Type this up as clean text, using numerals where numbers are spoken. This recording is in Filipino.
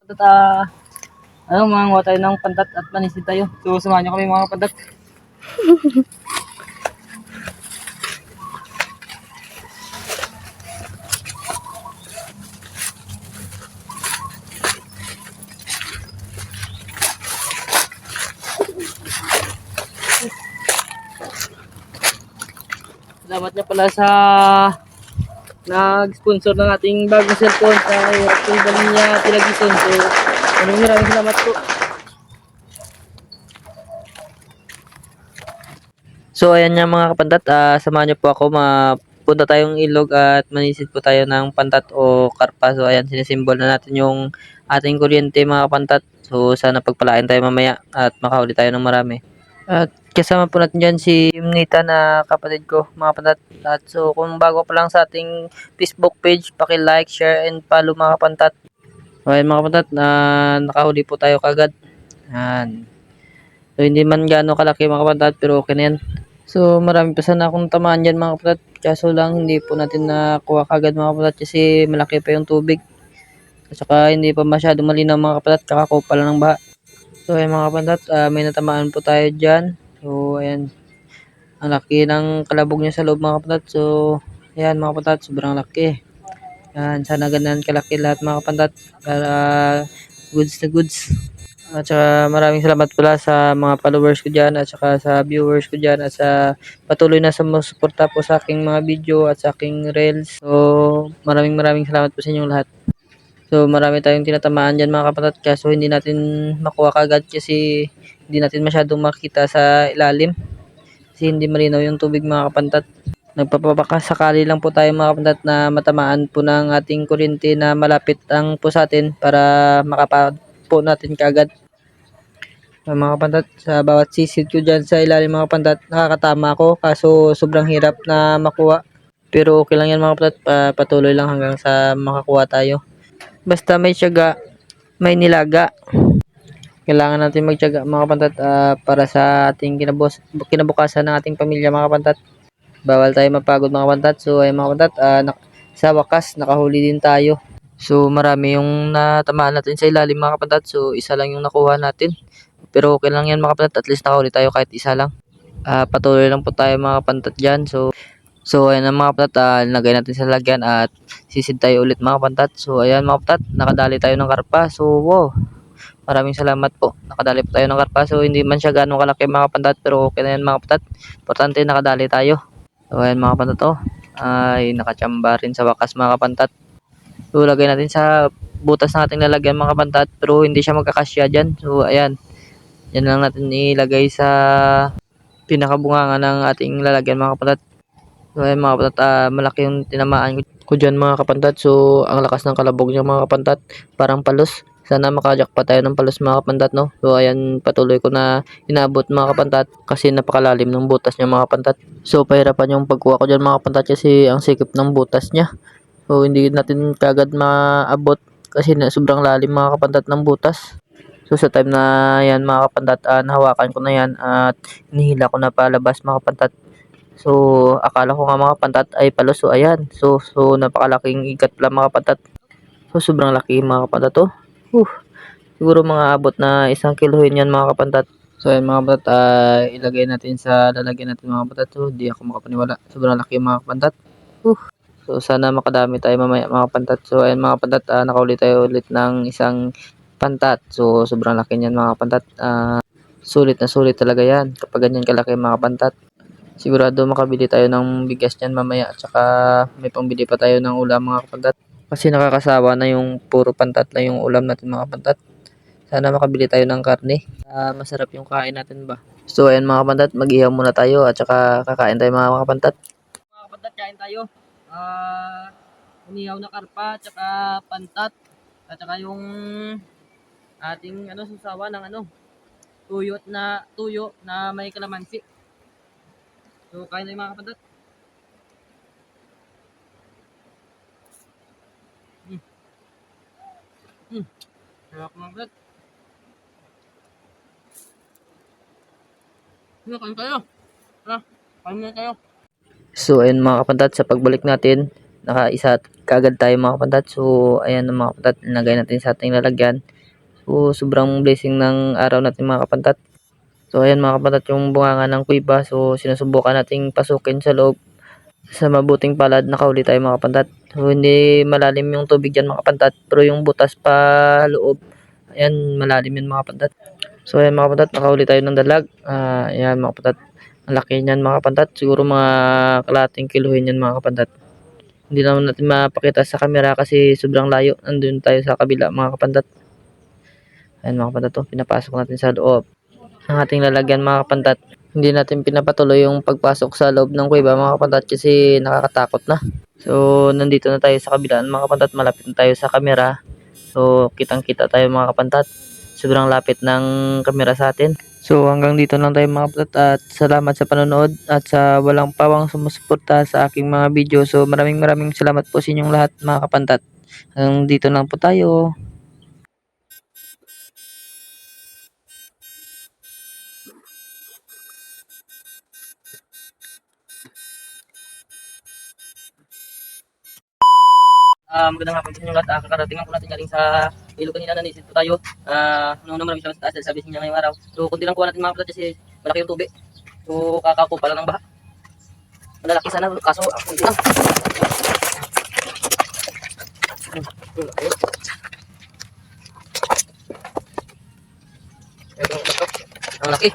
At manganguha tayo ng pantat at manisid tayo. So samahan niyo kami mga pantat. Salamat niya pala sa nag-sponsor ng ating bagong cellphone sa ating Balinya Television. So maraming salamat po. So ayan nga mga kapantat, samahan niyo po ako, mapunta tayong ilog at manisid po tayo ng pantat o karpa. So ayan, sinisimbol na natin yung ating kuryente mga kapantat. So sana pagpalain tayo mamaya at makahuli tayo ng marami. At kasama po natin dyan si Nita na kapatid ko mga kapantat. At so kung bago pa lang sa ating Facebook page, paki-like, share, and follow mga kapantat. So ayan mga kapantat, nakahuli po tayo kagad. Ayan. So hindi man gaano kalaki mga kapantat pero okay na yan. So marami pa sana akong tamaan dyan mga kapatid. Kaso lang hindi po natin nakuha kagad mga kapatid kasi malaki pa yung tubig. At saka hindi pa masyado malinaw mga kapatid. Kakakupa lang ng baha. So ayan mga kapatid, may natamaan po tayo dyan. So ayan. Ang laki ng kalabog niya sa loob mga kapatid. So ayan mga kapatid, sobrang laki. Ayan, sana ganyan kalaki lahat mga kapatid. Para goods na goods. At saka maraming salamat pala sa mga followers ko dyan at saka sa viewers ko dyan at sa patuloy na sumusuporta po sa aking mga video at sa aking reels. So maraming salamat po sa inyong lahat. So marami tayong tinatamaan dyan mga kapatid kaso hindi natin makuha kagad kasi hindi natin masyadong makita sa ilalim. Kasi hindi malinaw yung tubig mga kapantat. Nagpapakasakali lang po tayo mga kapantat na matamaan po ng ating kuryente na malapit ang po sa atin para makapad po natin kagad. Mga kapantat, sa bawat sisid ko dyan sa ilalim mga kapantat, nakakatama ako kaso sobrang hirap na makuha. Pero okay lang yan mga kapantat, patuloy lang hanggang sa makakuha tayo. Basta may tiyaga, may nilaga. Kailangan natin magtiyaga mga kapantat para sa ating kinabukasan ng ating pamilya mga kapantat. Bawal tayo mapagod mga kapantat. So ay mga kapantat, sa wakas nakahuli din tayo. So marami yung natamaan natin sa ilalim mga kapantat. So isa lang yung nakuha natin. Pero okay lang yan mga kapantat. At least nakahuli tayo kahit isa lang. Patuloy lang po tayo mga kapantat dyan. So ayan ang mga kapantat. Lagay natin sa lagyan at sisid tayo ulit mga kapantat. So ayan mga kapantat. Nakadali tayo ng karpa. So wow. Maraming salamat po. Nakadali po tayo ng karpa. So hindi man siya gano'ng kalaki mga kapantat. Pero okay na yan mga kapantat. Importante nakadali tayo. So ayan mga kapantat oh. Ay nakachamba rin sa wakas mga kapantat. So lagay natin sa butas ng ating lalagyan mga kapantat. Pero hindi siya magkakasya dyan. So ayan. Yan lang natin ilagay sa pinakabunganga ng ating lalagyan mga kapantat. So ayan mga kapantat. Malaki yung tinamaan ko dyan mga kapantat. So ang lakas ng kalabog niya mga kapantat. Parang palos. Sana makajak pa tayo ng palos mga kapantat no. So ayan patuloy ko na inabot mga kapantat kasi napakalalim ng butas niya mga kapantat. So pahirapan yung pagkuha ko dyan mga kapantat kasi ang sikip ng butas niya. So hindi natin kagad maabot kasi sobrang lalim mga kapantat ng butas. So sa time na yan mga kapantat, nahawakan ko na yan at hinihila ko na palabas mga kapantat. So akala ko nga mga kapantat ay palos. So ayan. So napakalaking ikat pala mga kapantat. So sobrang laki mga kapantat to. Siguro mga abot na 1 kilo yan mga kapantat. So ayan mga kapantat, ilagay natin sa lalagyan natin mga kapantat. So di ako makapaniwala. Sobrang laki mga kapantat. So sana makadami tayo mamaya mga kapantat. So ayan mga kapantat, nakauli tayo ulit ng isang pantat. So sobrang laki niyan mga kapantat. Sulit na sulit talaga yan kapag ganyan kalaki mga kapantat. Sigurado makabili tayo ng bigas niyan mamaya at saka may pambili pa tayo ng ulam mga kapantat. Kasi nakakasawa na yung puro pantat lang yung ulam natin mga kapantat. Sana makabili tayo ng karne. Masarap yung kain natin ba. So ayan mga kapantat, mag-ihaw muna tayo at saka kakain tayo mga kapantat. Mga kapantat, kain tayo. Umihaw na karpa at saka pantat. At saka yung ating susawa ng tuyo na may kalamansi. So kain tayo mga kapantat. Sarap mga kapantat. Kain tayo. Kain na tayo. So ayun mga kapantat, sa pagbalik natin, nakaisa kagad tayo mga kapantat. So ayan mga kapantat, nilagay natin sa ating lalagyan. So sobrang blessing ng araw natin mga kapantat. So ayan mga kapantat yung bunganga ng kuiba. So sinusubukan nating pasukin sa loob. Sa mabuting palad nakahuli tayo mga kapantat. So hindi malalim yung tubig dyan mga kapantat. Pero yung butas pa loob, ayan malalim yun mga kapantat. So ayan mga kapantat, nakahuli tayo ng dalag. Ayan mga kapantat. Ang laki niyan mga kapantat. Siguro mga kalating kiluhin yan mga kapantat. Hindi naman natin mapakita sa camera kasi sobrang layo. Andun tayo sa kabila mga kapantat. Ayan mga kapantat, to pinapasok natin sa loob ang ating lalagyan mga kapantat. Hindi natin pinapatuloy yung pagpasok sa loob ng kuweba mga kapantat kasi nakakatakot na. So nandito na tayo sa kabila mga kapantat, malapit na tayo sa camera. So kitang kita tayo mga kapantat. Sobrang lapit ng camera sa atin. So hanggang dito lang tayo mga kapantat at salamat sa panonood at sa walang pawang sumusuporta sa aking mga video. So maraming salamat po sa inyong lahat mga kapantat. Hanggang dito lang po tayo. Magandang hapon sa inyo lahat. Kakarating po natin galing sa ilog kanina, nanisip po tayo. Noong maraming salamat sa taas dahil service niya ngayong araw. So kunti lang kuha natin mga kapatid kasi malaki yung tubig. So kakako pala ng baha. Malalaki sana kaso kunti lang. Ang laki.